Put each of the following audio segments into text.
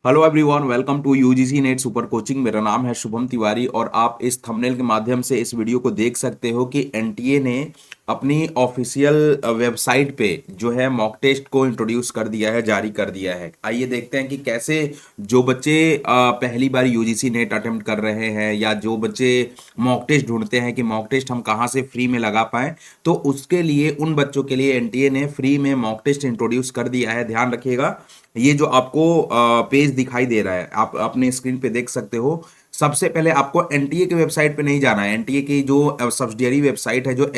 Hello everyone, welcome to UGC NET super coaching. मेरा नाम है शुभम तिवारी और आप इस थंबनेल के माध्यम से इस वीडियो को देख सकते हो कि एनटीए ने अपनी ऑफिशियल वेबसाइट पे जो है मॉक टेस्ट को इंट्रोड्यूस कर दिया है, जारी कर दिया है। आइए देखते हैं कि कैसे जो बच्चे पहली बार यूजीसी नेट अटेम्प्ट कर रहे हैं या जो बच्चे मॉक टेस्ट ढूंढते हैं कि मॉक टेस्ट हम कहाँ से फ्री में लगा पाएं, तो उसके लिए उन बच्चों के लिए एनटीए ने फ्री में मॉक टेस्ट इंट्रोड्यूस कर दिया है। ध्यान रखिएगा, ये जो आपको पेज दिखाई दे रहा है, आप अपने स्क्रीन पे देख सकते हो। सबसे पहले आपको एनटीए की वेबसाइट पे नहीं जाना है। एनटीए की जो सब्सिडियरी वेबसाइट है, जो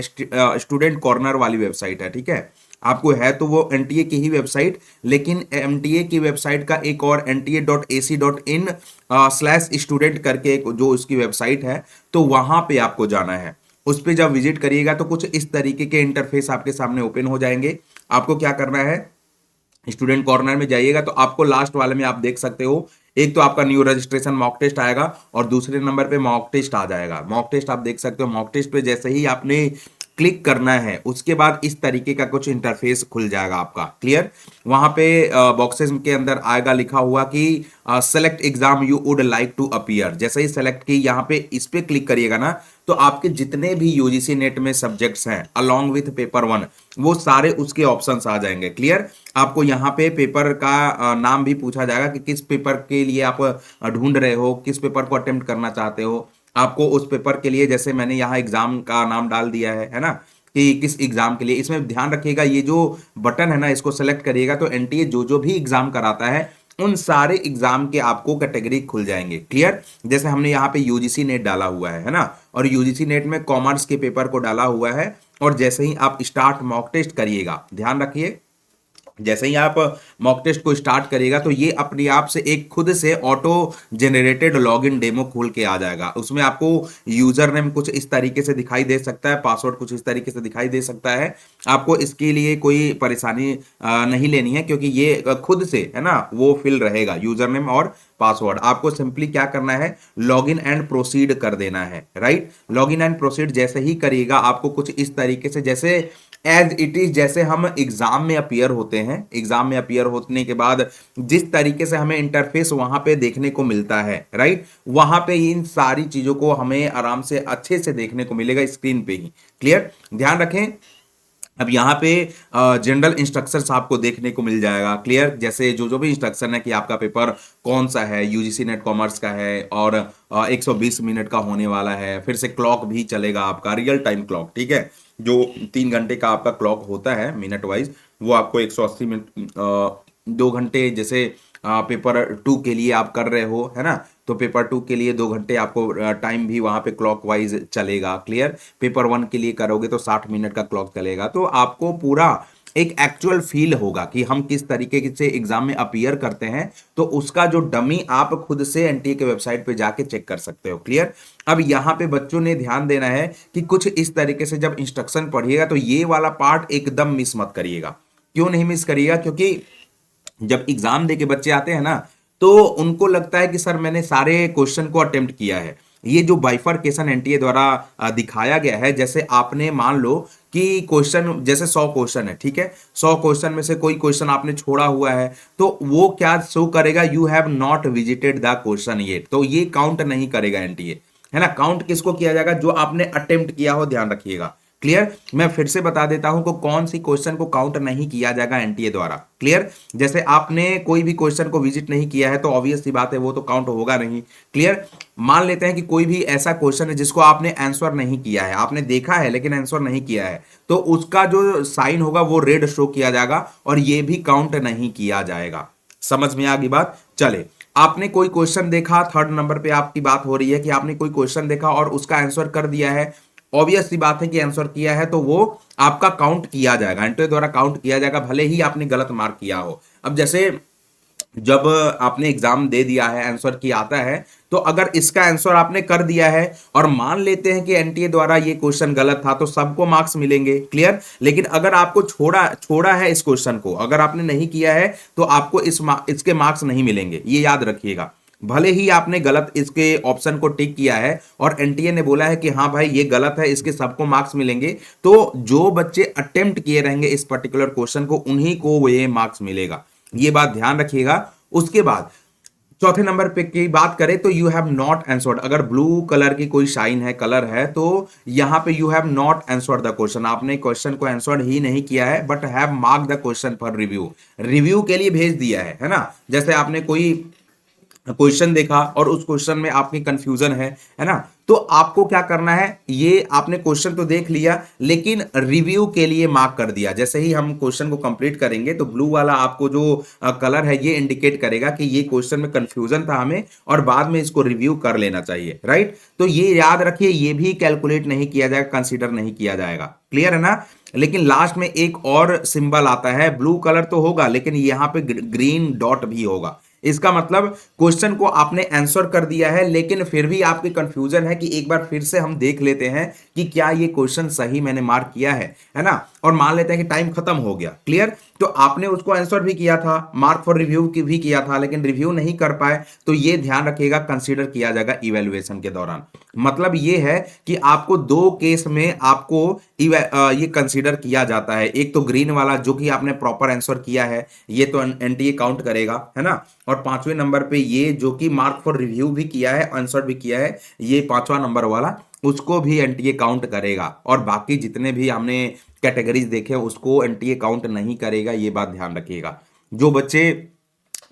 स्टूडेंट कॉर्नर वाली वेबसाइट है, ठीक है, आपको है तो वो एनटीए की ही वेबसाइट। लेकिन एनटीए की वेबसाइट का एक और nta.ac.in/student करके जो उसकी वेबसाइट है, तो वहां पे आपको जाना है। उस पे जब विजिट करिएगा तो कुछ इस तरीके के इंटरफेस आपके सामने ओपन हो जाएंगे। आपको क्या करना है, स्टूडेंट कॉर्नर में जाइएगा तो आपको लास्ट वाले में आप देख सकते हो, एक तो आपका न्यू रजिस्ट्रेशन मॉक टेस्ट आएगा और दूसरे नंबर पे मॉक टेस्ट आ जाएगा। मॉक टेस्ट आप देख सकते हो। मॉक टेस्ट पे जैसे ही आपने क्लिक करना है, उसके बाद इस तरीके का कुछ इंटरफेस खुल जाएगा आपका। क्लियर, वहां पे बॉक्सेस के अंदर आएगा लिखा हुआ कि select exam you would like to appear. जैसे ही सेलेक्ट की, यहाँ पे इस पे क्लिक करिएगा ना, तो आपके जितने भी यूजीसी नेट में सब्जेक्ट्स हैं अलोंग विथ पेपर वन, वो सारे उसके ऑप्शंस आ जाएंगे। क्लियर, आपको यहाँ पे पेपर का नाम भी पूछा जाएगा कि किस पेपर के लिए आप ढूंढ रहे हो, किस पेपर को अटेम्प्ट करना चाहते हो। आपको उस पेपर के लिए, जैसे मैंने यहाँ एग्जाम का नाम डाल दिया है ना, कि किस एग्जाम के लिए। इसमें ध्यान रखिएगा, ये जो बटन है ना, इसको सेलेक्ट करिएगा तो एनटीए जो जो भी एग्जाम कराता है उन सारे एग्जाम के आपको कैटेगरी खुल जाएंगे। क्लियर, जैसे हमने यहाँ पे यूजीसी नेट डाला हुआ है ना, और यूजीसी नेट में कॉमर्स के पेपर को डाला हुआ है। और जैसे ही आप स्टार्ट मॉक टेस्ट करिएगा, ध्यान रखिए, जैसे ही आप मॉक टेस्ट को स्टार्ट करिएगा तो ये अपने आप से एक खुद से ऑटो जनरेटेड लॉगिन डेमो खोल के आ जाएगा। उसमें आपको यूजर नेम कुछ इस तरीके से दिखाई दे सकता है, पासवर्ड कुछ इस तरीके से दिखाई दे सकता है। आपको इसके लिए कोई परेशानी नहीं लेनी है, क्योंकि ये खुद से है ना, वो फिल रहेगा यूजर नेम और पासवर्ड। आपको सिंपली क्या करना है, लॉगिन एंड प्रोसीड कर देना है। राइट, लॉगिन एंड प्रोसीड जैसे ही करिएगा, आपको कुछ इस तरीके से, जैसे एज इट इज, जैसे हम एग्जाम में अपीयर होते हैं, एग्जाम में अपीयर होने के बाद जिस तरीके से हमें इंटरफेस वहां पे देखने को मिलता है, राइट, वहां पे इन सारी चीजों को हमें आराम से अच्छे से देखने को मिलेगा स्क्रीन पे ही। क्लियर, ध्यान रखें। अब यहाँ पे जनरल इंस्ट्रक्शंस आपको देखने को मिल जाएगा। क्लियर, जैसे जो जो भी इंस्ट्रक्शन है कि आपका पेपर कौन सा है, यूजीसी नेट कॉमर्स का है और 120 मिनट का होने वाला है। फिर से क्लॉक भी चलेगा आपका, रियल टाइम क्लॉक, ठीक है, जो 3 घंटे का आपका क्लॉक होता है मिनट वाइज, वो आपको 180 मिनट 2 घंटे, जैसे पेपर 2 के लिए आप कर रहे हो है ना, तो पेपर 2 के लिए 2 घंटे आपको टाइम भी वहां पे क्लॉक वाइज चलेगा। क्लियर, पेपर 1 के लिए करोगे तो 60 मिनट का क्लॉक चलेगा। तो आपको पूरा एक एक्चुअल फील होगा कि हम किस तरीके से एग्जाम में अपीयर करते हैं, तो उसका जो डमी आप खुद से एनटीए के वेबसाइट पे जाके चेक कर सकते हो। क्लियर, अब यहाँ पे बच्चों ने ध्यान देना है कि कुछ इस तरीके से जब इंस्ट्रक्शन पढ़िएगा तो ये वाला पार्ट एकदम मिस मत करिएगा। क्यों नहीं मिस करिएगा, क्योंकि जब एग्जाम दे के बच्चे आते हैं ना, तो उनको लगता है कि सर मैंने सारे क्वेश्चन को अटेम्प्ट किया है। ये जो बाइफरकेशन एनटीए द्वारा दिखाया गया है, जैसे आपने मान लो कि क्वेश्चन, जैसे 100 क्वेश्चन है, ठीक है, 100 क्वेश्चन में से कोई क्वेश्चन आपने छोड़ा हुआ है, तो वो क्या शो करेगा, you have not visited the question yet, तो ये काउंट नहीं करेगा एनटीए, है ना। काउंट किसको किया जाएगा, जो आपने अटेम्प्ट किया हो, ध्यान रखिएगा। क्लियर, मैं फिर से बता देता हूं कि कौन सी क्वेश्चन को काउंट नहीं किया जाएगा एनटीए द्वारा। क्लियर, जैसे आपने कोई भी क्वेश्चन को विजिट नहीं किया है तो ऑब्वियस सी बात है वो तो काउंट होगा नहीं। क्लियर, मान लेते हैं कि कोई भी ऐसा क्वेश्चन है जिसको आपने आंसर नहीं किया है, आपने देखा है लेकिन आंसर नहीं किया है, तो उसका जो साइन होगा वो रेड शो किया जाएगा और ये भी काउंट नहीं किया जाएगा। समझ में आ गई बात। चले, आपने कोई क्वेश्चन देखा, 3rd नंबर पे आपकी बात हो रही है कि आपने कोई क्वेश्चन देखा और उसका आंसर कर दिया है, ऑब्वियस सी बात है कि आंसर किया है तो वो आपका काउंट किया जाएगा, एंट्री द्वारा काउंट किया जाएगा, भले ही आपने गलत मार्क किया हो। अब जैसे जब आपने एग्जाम दे दिया है, आंसर की आता है, तो अगर इसका आंसर आपने कर दिया है और मान लेते हैं कि एनटीए द्वारा ये क्वेश्चन गलत था, तो सबको मार्क्स मिलेंगे। क्लियर, लेकिन अगर आपको छोड़ा छोड़ा है इस क्वेश्चन को, अगर आपने नहीं किया है तो आपको इसके मार्क्स नहीं मिलेंगे, ये याद रखिएगा। भले ही आपने गलत इसके ऑप्शन को टिक किया है और एनटीए ने बोला है कि हाँ भाई ये गलत है, इसके सबको मार्क्स मिलेंगे, तो जो बच्चे अटेम्प्ट किए रहेंगे इस पर्टिकुलर क्वेश्चन को, उन्हीं को ये मार्क्स मिलेगा। ये बात ध्यान रखिएगा। उसके बाद चौथे नंबर पे की बात करें तो यू हैव नॉट आंसर्ड, अगर ब्लू कलर की कोई शाइन है, कलर है, तो यहां पे you have not answered the question, आपने क्वेश्चन को आंसर्ड ही नहीं किया है, but have mark the question for review, review के लिए भेज दिया है ना। जैसे आपने कोई क्वेश्चन देखा और उस क्वेश्चन में आपकी कंफ्यूजन है ना, तो आपको क्या करना है, ये आपने क्वेश्चन तो देख लिया लेकिन रिव्यू के लिए मार्क कर दिया। जैसे ही हम क्वेश्चन को कंप्लीट करेंगे तो ब्लू वाला आपको जो कलर है ये इंडिकेट करेगा कि ये क्वेश्चन में कंफ्यूजन था हमें और बाद में इसको रिव्यू कर लेना चाहिए, राइट। तो ये याद रखिए, ये भी कैलकुलेट नहीं किया जाएगा, कंसीडर नहीं किया जाएगा, क्लियर है ना। लेकिन लास्ट में एक और सिंबल आता है, ब्लू कलर तो होगा लेकिन यहां पे ग्रीन डॉट भी होगा। इसका मतलब क्वेश्चन को आपने आंसर कर दिया है लेकिन फिर भी आपकी कंफ्यूजन है कि एक बार फिर से हम देख लेते हैं कि क्या ये क्वेश्चन सही मैंने मार्क किया है ना। और मान लेते हैं कि टाइम खत्म हो गया, क्लियर, तो आपने उसको आंसर भी किया था, मार्क फॉर रिव्यू की भी किया था, लेकिन रिव्यू नहीं कर पाए, तो ये ध्यान रखिएगा कंसीडर किया जाएगा इवैल्यूएशन के दौरान। मतलब ये है कि आपको दो केस में आपको ये कंसीडर किया जाता है। एक तो ग्रीन वाला जो कि आपने प्रॉपर आंसर किया है, ये तो एनटीए काउंट करेगा, है ना। और पांचवें नंबर पे ये जो कि मार्क फॉर रिव्यू भी किया है, आंसर भी किया है, ये पांचवा नंबर वाला, उसको भी एनटीए काउंट करेगा। और बाकी जितने भी हमने कैटेगरीज देखे उसको एनटीए काउंट नहीं करेगा, ये बात ध्यान रखिएगा। जो बच्चे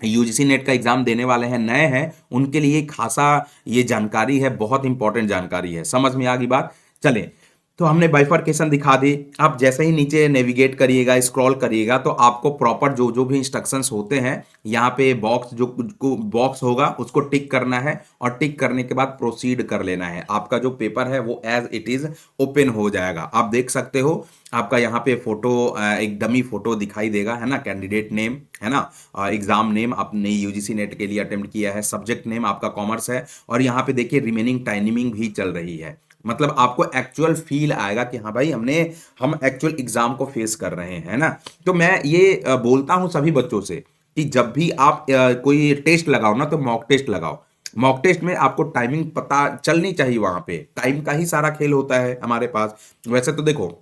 यूजीसी नेट का एग्जाम देने वाले हैं, नए हैं, उनके लिए खासा ये जानकारी है, बहुत इंपॉर्टेंट जानकारी है। समझ में आ गई बात। चलें, तो हमने बाइफर्केशन दिखा दी। आप जैसे ही नीचे नेविगेट करिएगा, स्क्रॉल करिएगा, तो आपको प्रॉपर जो जो भी इंस्ट्रक्शंस होते हैं यहाँ पे बॉक्स जो बॉक्स होगा उसको टिक करना है और टिक करने के बाद प्रोसीड कर लेना है। आपका जो पेपर है वो एज इट इज ओपन हो जाएगा। आप देख सकते हो आपका यहाँ पे फोटो, एक डमी फोटो दिखाई देगा, है ना, कैंडिडेट नेम, है ना, एग्जाम नेम आपने यूजीसी नेट के लिए अटेम्प्ट किया है, सब्जेक्ट नेम आपका कॉमर्स है, और यहाँ पे देखिए रिमेनिंग टाइमिंग भी चल रही है। मतलब आपको एक्चुअल फील आएगा कि हाँ भाई हम एक्चुअल एग्जाम को फेस कर रहे हैं, है ना। तो मैं ये बोलता हूं सभी बच्चों से कि जब भी आप कोई टेस्ट लगाओ ना, तो मॉक टेस्ट लगाओ। मॉक टेस्ट में आपको टाइमिंग पता चलनी चाहिए, वहां पे टाइम का ही सारा खेल होता है हमारे पास। वैसे तो देखो,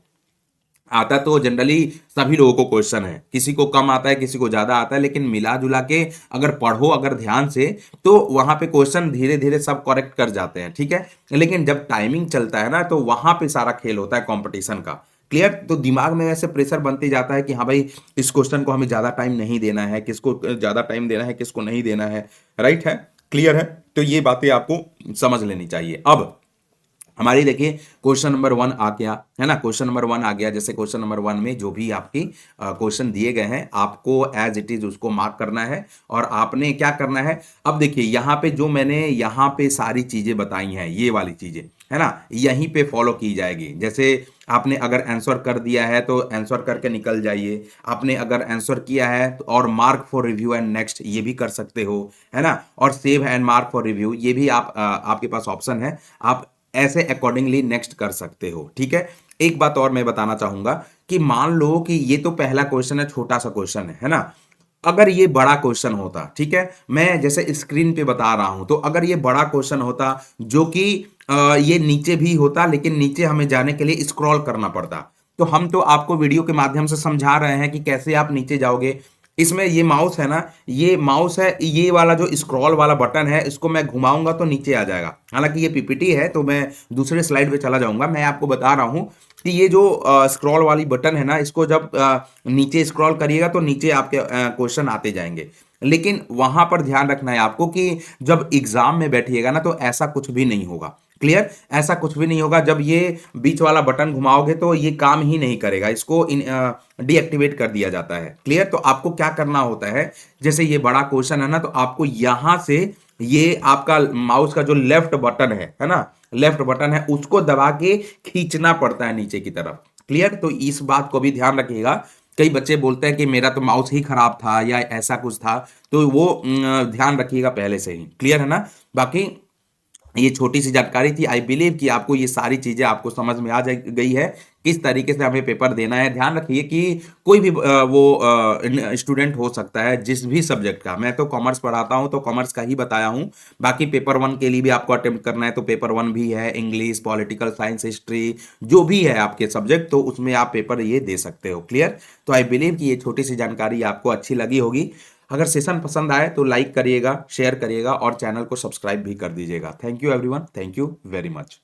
आता तो जनरली सभी लोगों को क्वेश्चन है, किसी को कम आता है, किसी को ज्यादा आता है, लेकिन मिला जुला के अगर पढ़ो अगर ध्यान से, तो वहां पे क्वेश्चन धीरे धीरे सब करेक्ट कर जाते हैं, ठीक है। लेकिन जब टाइमिंग चलता है ना, तो वहां पे सारा खेल होता है कंपटीशन का, क्लियर। तो दिमाग में ऐसे प्रेशर बनते जाता है कि हाँ भाई इस क्वेश्चन को हमें ज्यादा टाइम नहीं देना है, किसको ज्यादा टाइम देना है, किसको नहीं देना है, राइट है, क्लियर है। तो ये बातें आपको समझ लेनी चाहिए। अब हमारी देखिए क्वेश्चन नंबर 1 आ गया, है ना, क्वेश्चन नंबर 1 आ गया। जैसे क्वेश्चन नंबर 1 में जो भी आपकी क्वेश्चन दिए गए हैं, आपको एज इट इज उसको मार्क करना है और आपने क्या करना है। अब देखिए यहाँ पे जो मैंने यहाँ पे सारी चीजें बताई हैं, ये वाली चीजें, है ना, यहीं पे फॉलो की जाएगी। जैसे आपने अगर आंसर कर दिया है तो आंसर करके निकल जाइए। आपने अगर आंसर किया है तो और mark for review and next ये भी कर सकते हो, है ना, और save and mark for review ये भी आप आपके पास ऑप्शन है, आप ऐसे अकॉर्डिंगली नेक्स्ट कर सकते हो, ठीक है। एक बात और मैं बताना चाहूंगा कि मान लो कि ये तो पहला क्वेश्चन है, छोटा सा क्वेश्चन है ना। अगर ये बड़ा क्वेश्चन होता, ठीक है, मैं जैसे स्क्रीन पे बता रहा हूं, तो अगर ये बड़ा क्वेश्चन होता जो कि ये नीचे भी होता, लेकिन नीचे हमें जाने के लिए स्क्रॉल करना पड़ता, तो हम तो आपको वीडियो के माध्यम से समझा रहे हैं कि कैसे आप नीचे जाओगे। इसमें ये माउस है ना, ये माउस है, ये वाला जो स्क्रॉल वाला बटन है, इसको मैं घुमाऊंगा तो नीचे आ जाएगा। हालांकि ये पीपीटी है तो मैं दूसरे स्लाइड पे चला जाऊंगा। मैं आपको बता रहा हूं कि ये जो स्क्रॉल वाली बटन है ना, इसको जब नीचे स्क्रॉल करिएगा तो नीचे आपके क्वेश्चन आते जाएंगे। लेकिन वहां पर ध्यान रखना है आपको कि जब एग्जाम में बैठिएगा ना, तो ऐसा कुछ भी नहीं होगा, क्लियर, ऐसा कुछ भी नहीं होगा। जब ये बीच वाला बटन घुमाओगे तो ये काम ही नहीं करेगा, इसको डीएक्टिवेट कर दिया जाता है, क्लियर। तो आपको क्या करना होता है, जैसे ये बड़ा क्वेश्चन है ना, तो आपको यहां से ये आपका माउस का जो लेफ्ट बटन है ना, लेफ्ट बटन है, उसको दबा के खींचना पड़ता है नीचे की तरफ, क्लियर। तो इस बात को भी ध्यान रखिएगा। कई बच्चे बोलते हैं कि मेरा तो माउस ही खराब था या ऐसा कुछ था, तो वो ध्यान रखिएगा पहले से ही, क्लियर है ना। बाकी ये छोटी सी जानकारी थी, आई बिलीव कि आपको ये सारी चीजें आपको समझ में आ गई है किस तरीके से हमें पेपर देना है। ध्यान रखिए कि कोई भी वो स्टूडेंट हो सकता है जिस भी सब्जेक्ट का। मैं तो कॉमर्स पढ़ाता हूं तो कॉमर्स का ही बताया हूं। बाकी पेपर 1 के लिए भी आपको अटेम्प्ट करना है तो पेपर 1 भी है, इंग्लिश, पॉलिटिकल साइंस, हिस्ट्री, जो भी है आपके सब्जेक्ट, तो उसमें आप पेपर ये दे सकते हो, क्लियर। तो आई बिलीव कि ये छोटी सी जानकारी आपको अच्छी लगी होगी। अगर सेशन पसंद आए तो लाइक करिएगा, शेयर करिएगा और चैनल को सब्सक्राइब भी कर दीजिएगा। Thank you everyone, thank you very much.